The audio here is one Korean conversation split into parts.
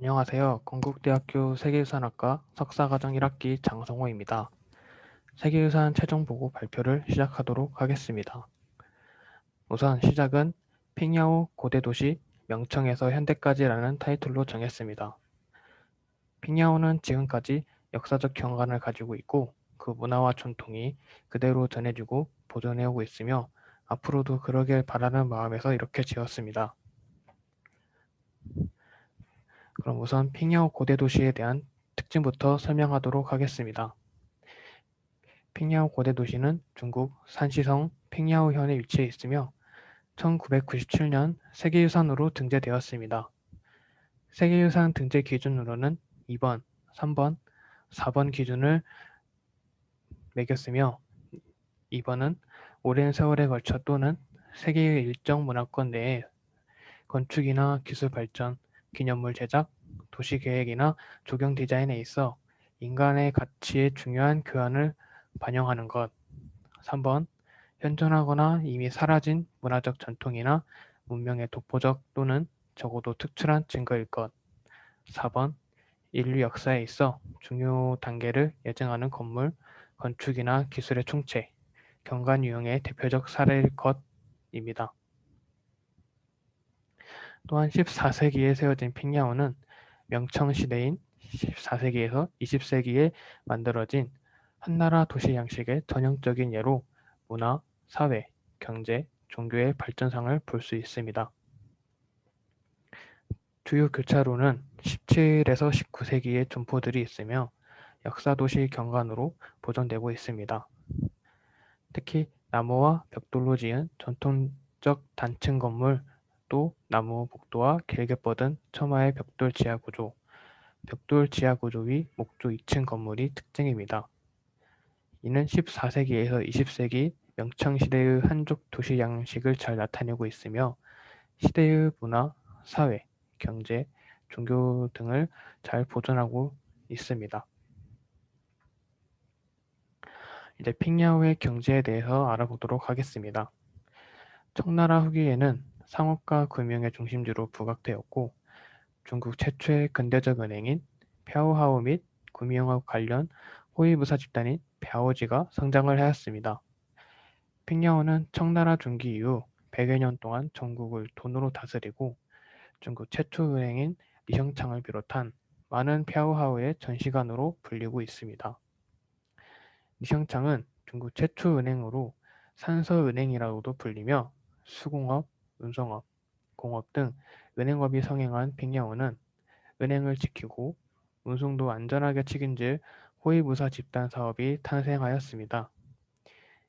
안녕하세요. 건국대학교 세계유산학과 석사과정 1학기 장성호입니다. 세계유산 최종 보고 발표를 시작하도록 하겠습니다. 우선 시작은 핑야오 고대도시 명청에서 현대까지라는 타이틀로 정했습니다. 핑야오는 지금까지 역사적 경관을 가지고 있고 그 문화와 전통이 그대로 전해지고 보존해오고 있으며 앞으로도 그러길 바라는 마음에서 이렇게 지었습니다. 그럼 우선 핑야오 고대도시에 대한 특징부터 설명하도록 하겠습니다. 핑야오 고대도시는 중국 산시성 핑야오현에 위치해 있으며 1997년 세계유산으로 등재되었습니다. 세계유산 등재 기준으로는 2번, 3번, 4번 기준을 매겼으며 2번은 오랜 세월에 걸쳐 또는 세계의 일정 문화권 내에 건축이나 기술 발전, 기념물 제작, 도시 계획이나 조경 디자인에 있어 인간의 가치의 중요한 교환을 반영하는 것. 3번 현존하거나 이미 사라진 문화적 전통이나 문명의 독보적 또는 적어도 특출한 증거일 것. 4번 인류 역사에 있어 중요 단계를 예증하는 건물, 건축이나 기술의 총체, 경관 유형의 대표적 사례일 것입니다. 또한 14세기에 세워진 핑야오는 명청 시대인 14세기에서 20세기에 만들어진 한나라 도시 양식의 전형적인 예로 문화, 사회, 경제, 종교의 발전상을 볼 수 있습니다. 주요 교차로는 17에서 19세기의 점포들이 있으며 역사도시 경관으로 보존되고 있습니다. 특히 나무와 벽돌로 지은 전통적 단층 건물, 또 나무 복도와 길게 뻗은 처마의 벽돌 지하 구조, 벽돌 지하 구조 위 목조 2층 건물이 특징입니다. 이는 14세기에서 20세기 명청시대의 한족 도시 양식을 잘 나타내고 있으며 시대의 문화, 사회, 경제, 종교 등을 잘 보존하고 있습니다. 이제 핑야오의 경제에 대해서 알아보도록 하겠습니다. 청나라 후기에는 상업과 금융의 중심지로 부각되었고 중국 최초의 근대적 은행인 펴오하오 및 금융업 관련 호위무사 집단인 벼오지가 성장을 하였습니다. 핑야오는 청나라 중기 이후 100여 년 동안 전국을 돈으로 다스리고 중국 최초 은행인 리성창을 비롯한 많은 펴오하오의 전시관으로 불리고 있습니다. 리성창은 중국 최초 은행으로 산서은행이라고도 불리며 수공업, 운송업, 공업 등 은행업이 성행한 핑야오는 은행을 지키고 운송도 안전하게 책임질 호위무사 집단 사업이 탄생하였습니다.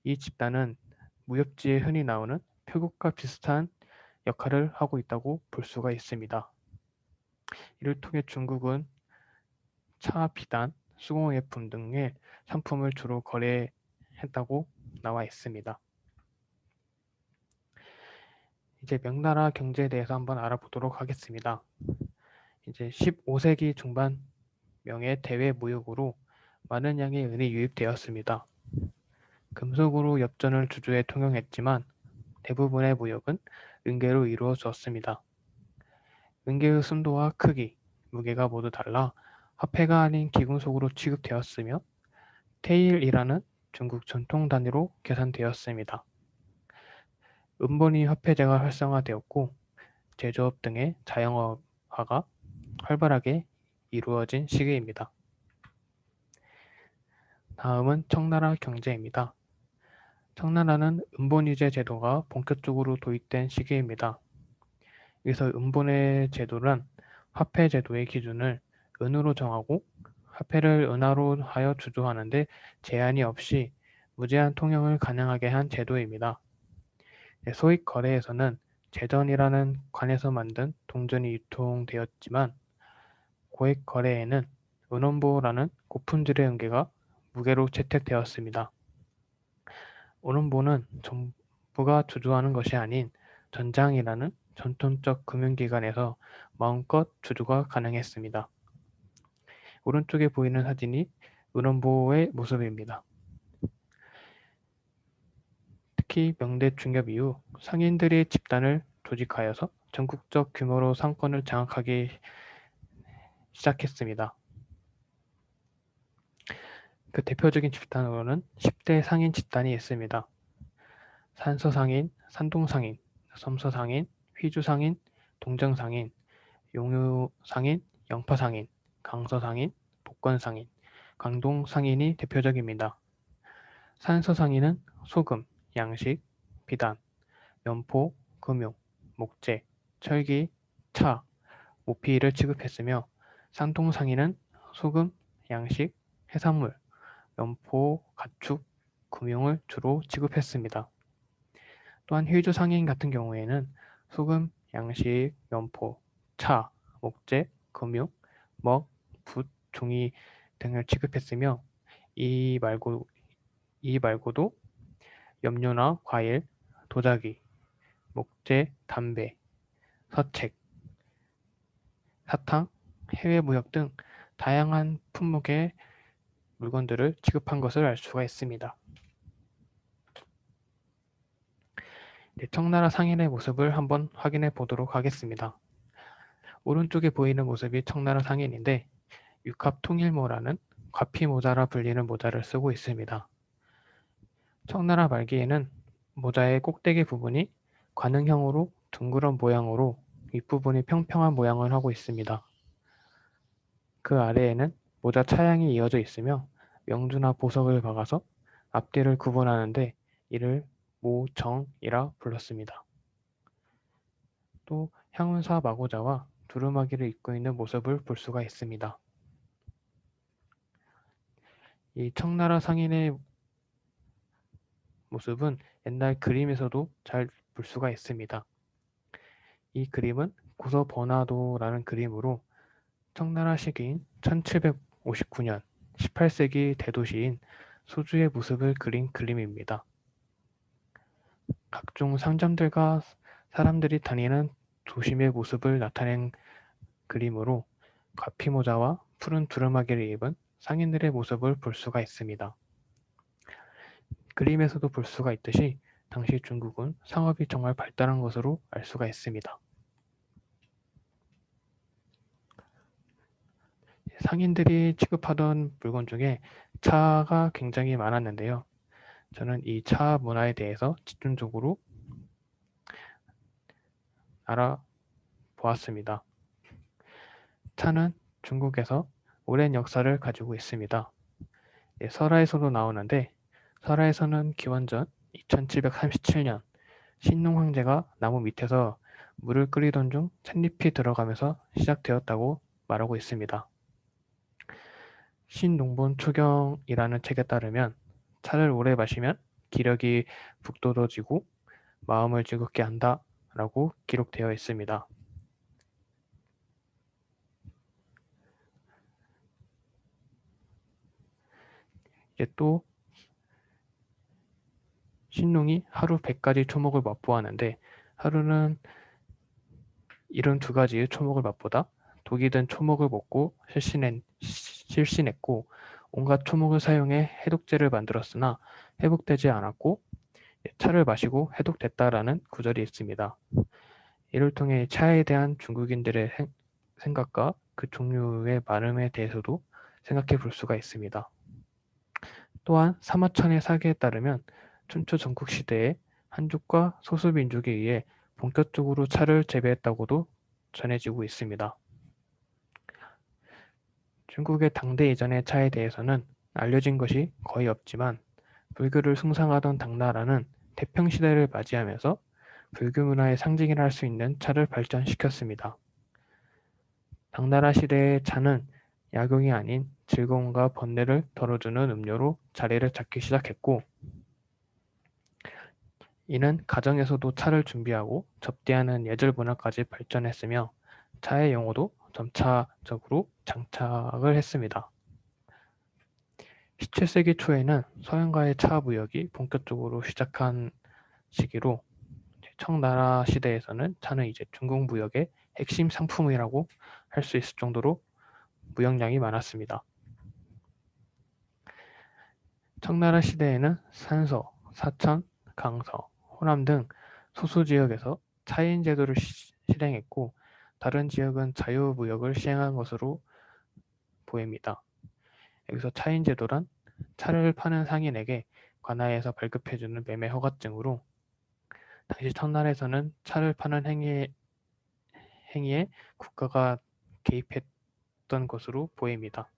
이 집단은 무협지에 흔히 나오는 표국과 비슷한 역할을 하고 있다고 볼 수가 있습니다. 이를 통해 중국은 차, 비단, 수공예품 등의 상품을 주로 거래했다고 나와 있습니다. 이제 명나라 경제에 대해서 한번 알아보도록 하겠습니다. 이제 15세기 중반 명의 대외 무역으로 많은 양의 은이 유입되었습니다. 금속으로 엽전을 주주에 통용했지만 대부분의 무역은 은계로 이루어졌습니다. 은계의 순도와 크기, 무게가 모두 달라 화폐가 아닌 기금속으로 취급되었으며 테일이라는 중국 전통 단위로 계산되었습니다. 은본위 화폐제가 활성화되었고 제조업 등의 자영업화가 활발하게 이루어진 시기입니다. 다음은 청나라 경제입니다. 청나라는 은본위제 제도가 본격적으로 도입된 시기입니다. 여기서 은본의 제도란 화폐 제도의 기준을 은으로 정하고 화폐를 은화로 하여 주조하는데 제한이 없이 무제한 통용을 가능하게 한 제도입니다. 소액 거래에서는 제전이라는 관에서 만든 동전이 유통되었지만 고액 거래에는 은원보라는 고품질의 은계가 무게로 채택되었습니다. 은원보는 정부가 주조하는 것이 아닌 전장이라는 전통적 금융기관에서 마음껏 주조가 가능했습니다. 오른쪽에 보이는 사진이 은원보의 모습입니다. 특히 명대 중엽 이후 상인들이 집단을 조직하여서 전국적 규모로 상권을 장악하기 시작했습니다. 그 대표적인 집단으로는 10대 상인 집단이 있습니다. 산서상인, 산동상인, 섬서상인, 휘주상인, 동정상인, 용유상인, 영파상인, 강서상인, 복건상인, 강동상인이 대표적입니다. 산서상인은 소금, 양식, 비단, 면포, 금융, 목재, 철기, 차, 모피를 취급했으며 산동상인은 소금, 양식, 해산물, 면포, 가축, 금융을 주로 취급했습니다. 또한 휘주 상인 같은 경우에는 소금, 양식, 면포, 차, 목재, 금융, 먹, 붓, 종이 등을 취급했으며 이 말고도 염료나 과일, 도자기, 목재, 담배, 서책, 사탕, 해외 무역 등 다양한 품목의 물건들을 취급한 것을 알 수가 있습니다. 청나라 상인의 모습을 한번 확인해 보도록 하겠습니다. 오른쪽에 보이는 모습이 청나라 상인인데 육합통일모라는 과피모자라 불리는 모자를 쓰고 있습니다. 청나라 말기에는 모자의 꼭대기 부분이 관응형으로 둥그런 모양으로 윗부분이 평평한 모양을 하고 있습니다. 그 아래에는 모자 차양이 이어져 있으며 명주나 보석을 박아서 앞뒤를 구분하는데 이를 모정이라 불렀습니다. 또 향운사 마고자와 두루마기를 입고 있는 모습을 볼 수가 있습니다. 이 청나라 상인의 모습은 옛날 그림에서도 잘 볼 수가 있습니다. 이 그림은 고서번화도라는 그림으로 청나라 시기인 1759년 18세기 대도시인 소주의 모습을 그린 그림입니다. 각종 상점들과 사람들이 다니는 도심의 모습을 나타낸 그림으로 과피모자와 푸른 두루마기를 입은 상인들의 모습을 볼 수가 있습니다. 그림에서도 볼 수가 있듯이 당시 중국은 상업이 정말 발달한 것으로 알 수가 있습니다. 상인들이 취급하던 물건 중에 차가 굉장히 많았는데요. 저는 이 차 문화에 대해서 집중적으로 알아보았습니다. 차는 중국에서 오랜 역사를 가지고 있습니다. 설화에서도 나오는데 설화에서는 기원전 2737년 신농 황제가 나무 밑에서 물을 끓이던 중 찻잎이 들어가면서 시작되었다고 말하고 있습니다. 신농본 초경이라는 책에 따르면 차를 오래 마시면 기력이 북돋워지고 마음을 즐겁게 한다 라고 기록되어 있습니다. 이제 또 신농이 하루 100가지 초목을 맛보았는데 하루는 72가지의 초목을 맛보다 독이 든 초목을 먹고 실신했고 온갖 초목을 사용해 해독제를 만들었으나 회복되지 않았고 차를 마시고 해독됐다라는 구절이 있습니다. 이를 통해 차에 대한 중국인들의 생각과 그 종류의 발음에 대해서도 생각해 볼 수가 있습니다. 또한 사마천의 사기에 따르면 춘추 전국 시대에 한족과 소수민족에 의해 본격적으로 차를 재배했다고도 전해지고 있습니다. 중국의 당대 이전의 차에 대해서는 알려진 것이 거의 없지만 불교를 숭상하던 당나라는 태평시대를 맞이하면서 불교 문화의 상징이라 할 수 있는 차를 발전시켰습니다. 당나라 시대의 차는 약용이 아닌 즐거움과 번뇌를 덜어주는 음료로 자리를 잡기 시작했고 이는 가정에서도 차를 준비하고 접대하는 예절 문화까지 발전했으며 차의 용어도 점차적으로 장착을 했습니다. 17세기 초에는 서양과의 차 무역이 본격적으로 시작한 시기로 청나라 시대에서는 차는 이제 중국 무역의 핵심 상품이라고 할 수 있을 정도로 무역량이 많았습니다. 청나라 시대에는 산서, 사천, 강서, 호남 등 소수 지역에서 차인 제도를 실행했고 다른 지역은 자유무역을 시행한 것으로 보입니다. 여기서 차인 제도란 차를 파는 상인에게 관하에서 발급해주는 매매 허가증으로 당시 청나라에서는 차를 파는 행위에 국가가 개입했던 것으로 보입니다.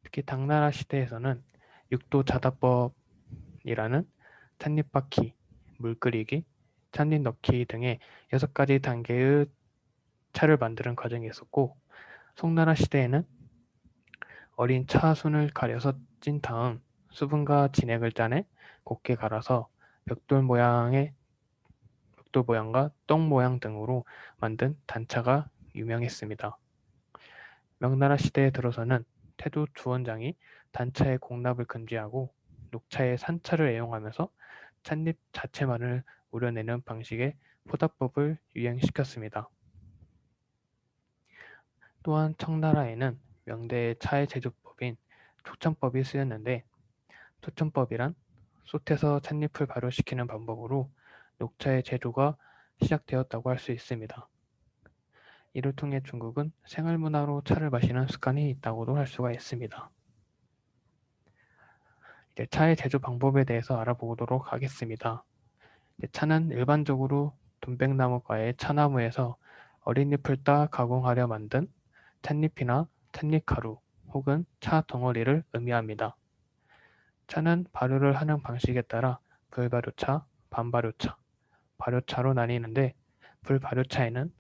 특히 당나라 시대에서는 육도자다법이라는 찻잎 빻기, 물 끓이기, 찻잎 넣기 등의 6가지 단계의 차를 만드는 과정이 있었고, 송나라 시대에는 어린 차 순을 가려서 찐 다음 수분과 진액을 짜내 곱게 갈아서 벽돌 모양과 떡 모양 등으로 만든 단차가 유명했습니다. 명나라 시대에 들어서는 태도 주원장이 단차의 공납을 금지하고 녹차의 산차를 애용하면서 찻잎 자체만을 우려내는 방식의 포다법을 유행시켰습니다. 또한 청나라에는 명대의 차의 제조법인 초천법이 쓰였는데, 초천법이란 솥에서 찻잎을 발효시키는 방법으로 녹차의 제조가 시작되었다고 할 수 있습니다. 이를 통해 중국은 생활문화로 차를 마시는 습관이 있다고도 할 수가 있습니다. 이제 차의 제조 방법에 대해서 알아보도록 하겠습니다. 차는 일반적으로 돈백나무과의 차나무에서 어린 잎을 따 가공하려 만든 찻잎이나 찻잎가루 혹은 차 덩어리를 의미합니다. 차는 발효를 하는 방식에 따라 불발효차, 반발효차, 발효차로 나뉘는데, 불발효차에는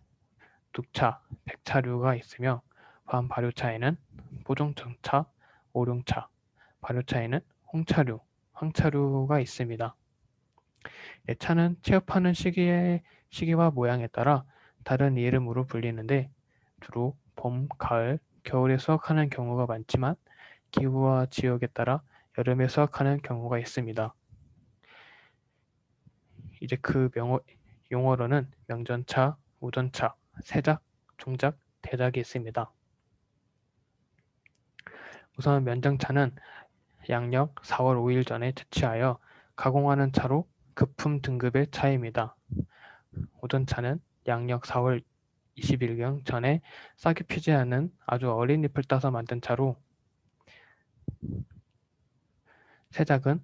둑차, 백차류가 있으며 반발효차에는 보종청차, 오룡차, 발효차에는 홍차류, 황차류가 있습니다. 차는 취업하는 시기와 모양에 따라 다른 이름으로 불리는데, 주로 봄, 가을, 겨울에 수확하는 경우가 많지만 기후와 지역에 따라 여름에 수확하는 경우가 있습니다. 이제 그 용어로는 명전차, 우전차, 세작, 중작, 대작이 있습니다. 우선 면정차는 양력 4월 5일 전에 채취하여 가공하는 차로 급품 등급의 차입니다. 우전차는 양력 4월 20일경 전에 싹이 피지 않은 아주 어린 잎을 따서 만든 차로, 세작은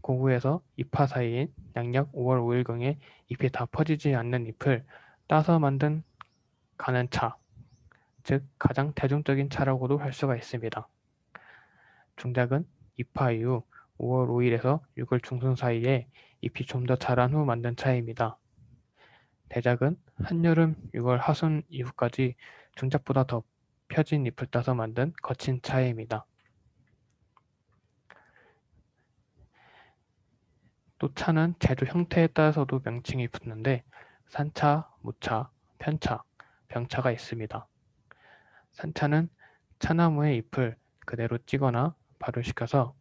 고구에서 잎화 사이인 양력 5월 5일경에 잎이 다 퍼지지 않는 잎을 따서 만든 가는 차, 즉 가장 대중적인 차라고도 할 수가 있습니다. 중작은 잎화 이후 5월 5일에서 6월 중순 사이에 잎이 좀 더 자란 후 만든 차입니다. 대작은 한여름 6월 하순 이후까지 중작보다 더 펴진 잎을 따서 만든 거친 차입니다. 또 차는 제조 형태에 따라서도 명칭이 붙는데, 산차, 무차, 편차, 병차가 있습니다. 산차는 차나무의 잎을 그대로 찌거나 발효시켜서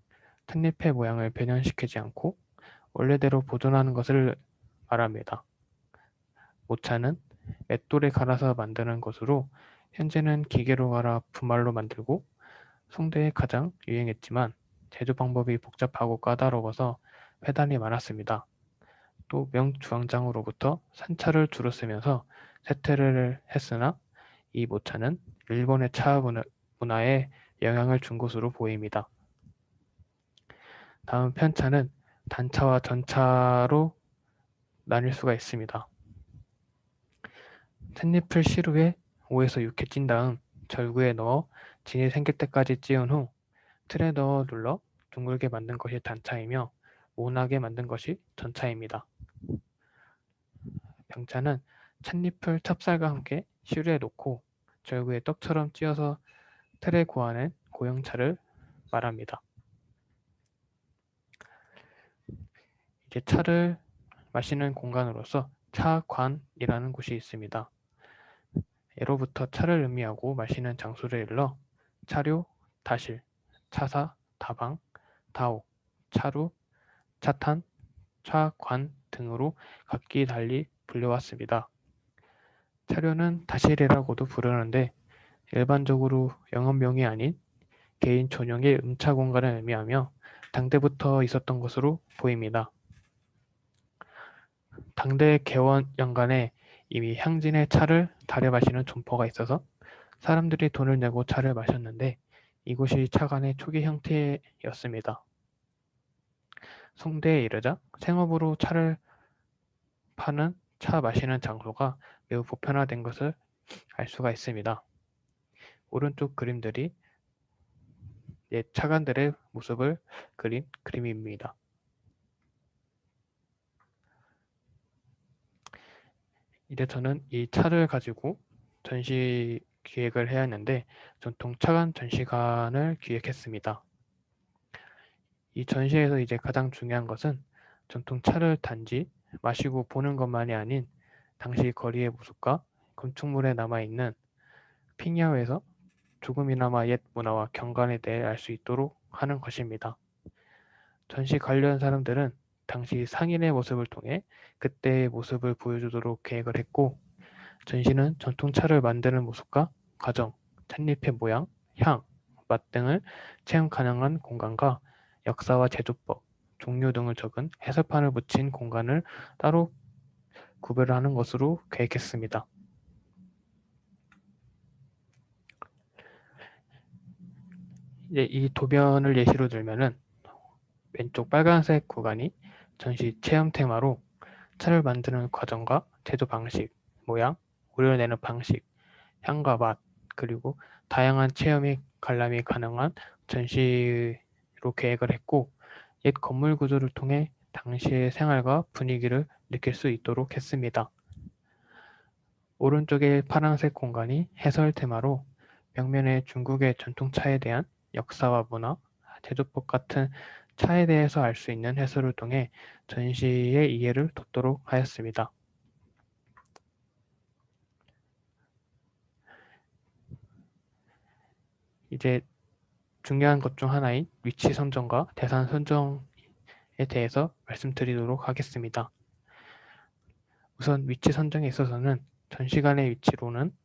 찻잎의 모양을 변형시키지 않고 원래대로 보존하는 것을 말합니다. 모차는 맷돌에 갈아서 만드는 것으로 현재는 기계로 갈아 분말로 만들고 송대에 가장 유행했지만 제조 방법이 복잡하고 까다로워서 회단이 많았습니다. 또 명주황장으로부터 산차를 주로 쓰면서 쇠퇴를 했으나 이 모차는 일본의 차 문화에 영향을 준 것으로 보입니다. 다음 편차는 단차와 전차로 나뉠 수가 있습니다. 찻잎을 시루에 5에서 6회 찐 다음 절구에 넣어 진이 생길 때까지 찌운 후 틀에 넣어 눌러 둥글게 만든 것이 단차이며 모나게 만든 것이 전차입니다. 병차는 찻잎을 찹쌀과 함께 시루에 놓고 절구에 떡처럼 찧어서 틀에 고아낸 고형차를 말합니다. 이제 차를 마시는 공간으로서 차관이라는 곳이 있습니다. 예로부터 차를 의미하고 마시는 장소를 일러 차료, 다실, 차사, 다방, 다옥, 차루, 차탄, 차관 등으로 각기 달리 불려왔습니다. 차료는 다실이라고도 부르는데, 일반적으로 영업용이 아닌 개인 전용의 음차 공간을 의미하며 당대부터 있었던 것으로 보입니다. 당대 개원 연간에 이미 향진의 차를 다려 마시는 존포가 있어서 사람들이 돈을 내고 차를 마셨는데 이곳이 차관의 초기 형태였습니다. 송대에 이르자 생업으로 차를 파는 차 마시는 장소가 매우 보편화된 것을 알 수가 있습니다. 오른쪽 그림들이 옛 차관들의 모습을 그린 그림입니다. 이제 저는 이 차를 가지고 전시 기획을 해야 하는데 전통 차관 전시관을 기획했습니다. 이 전시에서 이제 가장 중요한 것은 전통 차를 단지 마시고 보는 것만이 아닌 당시 거리의 모습과 건축물에 남아있는 핑야오에서 조금이나마 옛 문화와 경관에 대해 알 수 있도록 하는 것입니다. 전시 관련 사람들은 당시 상인의 모습을 통해 그때의 모습을 보여주도록 계획을 했고, 전시는 전통차를 만드는 모습과 과정, 찻잎의 모양, 향, 맛 등을 체험 가능한 공간과 역사와 제조법, 종류 등을 적은 해설판을 붙인 공간을 따로 구별하는 것으로 계획했습니다. 이제 이 도면을 예시로 들면은 왼쪽 빨간색 구간이 전시 체험 테마로 차를 만드는 과정과 제조 방식, 모양, 우려내는 방식, 향과 맛, 그리고 다양한 체험이 관람이 가능한 전시로 계획을 했고, 옛 건물 구조를 통해 당시의 생활과 분위기를 느낄 수 있도록 했습니다. 오른쪽의 파란색 공간이 해설 테마로 벽면에 중국의 전통차에 대한 역사와 문화, 제조법 같은 차에 대해서 알 수 있는 해설을 통해 전시의 이해를 돕도록 하였습니다. 이제 중요한 것 중 하나인 위치 선정과 대상 선정에 대해서 말씀드리도록 하겠습니다. 우선 위치 선정에 있어서는 전시관의 위치로는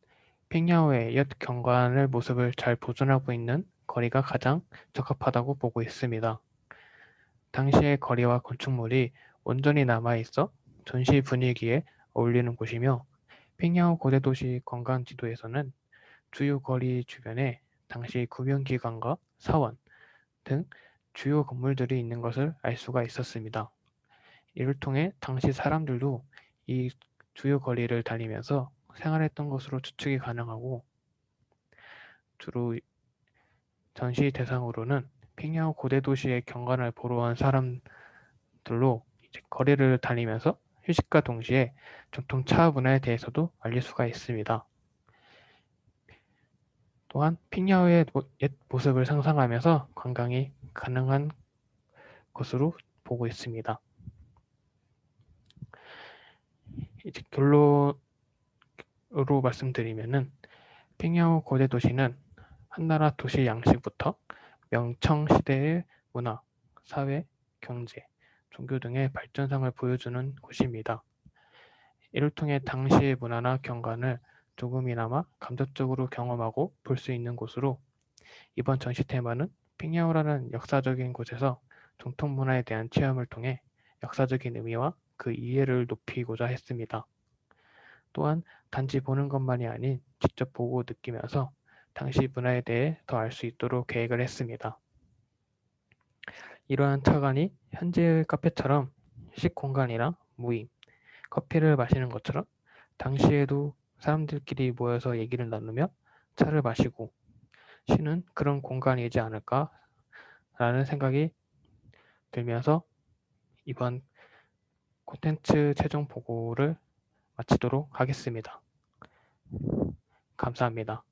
핑야오의 옛 경관의 모습을 잘 보존하고 있는 거리가 가장 적합하다고 보고 있습니다. 당시의 거리와 건축물이 온전히 남아있어 전시 분위기에 어울리는 곳이며, 핑야오 고대도시 관광지도에서는 주요 거리 주변에 당시 구명기관과 사원 등 주요 건물들이 있는 것을 알 수가 있었습니다. 이를 통해 당시 사람들도 이 주요 거리를 다니면서 생활했던 것으로 추측이 가능하고, 주로 전시 대상으로는 핑야오 고대도시의 경관을 보러 온 사람들로 이제 거리를 다니면서 휴식과 동시에 전통 차 문화에 대해서도 알릴 수가 있습니다. 또한 핑야오의 옛 모습을 상상하면서 관광이 가능한 것으로 보고 있습니다. 이제 결론으로 말씀드리면은 핑야오 고대 도시는 한나라 도시 양식부터 명청 시대의 문화, 사회, 경제, 종교 등의 발전상을 보여주는 곳입니다. 이를 통해 당시의 문화나 경관을 조금이나마 감접적으로 경험하고 볼 수 있는 곳으로, 이번 전시 테마는 핑야오라는 역사적인 곳에서 전통 문화에 대한 체험을 통해 역사적인 의미와 그 이해를 높이고자 했습니다. 또한 단지 보는 것만이 아닌 직접 보고 느끼면서 당시 문화에 대해 더 알 수 있도록 계획을 했습니다. 이러한 차관이 현재의 카페처럼 휴식 공간이나 모임, 커피를 마시는 것처럼 당시에도 사람들끼리 모여서 얘기를 나누며 차를 마시고 쉬는 그런 공간이지 않을까라는 생각이 들면서 이번 콘텐츠 최종 보고를 마치도록 하겠습니다. 감사합니다.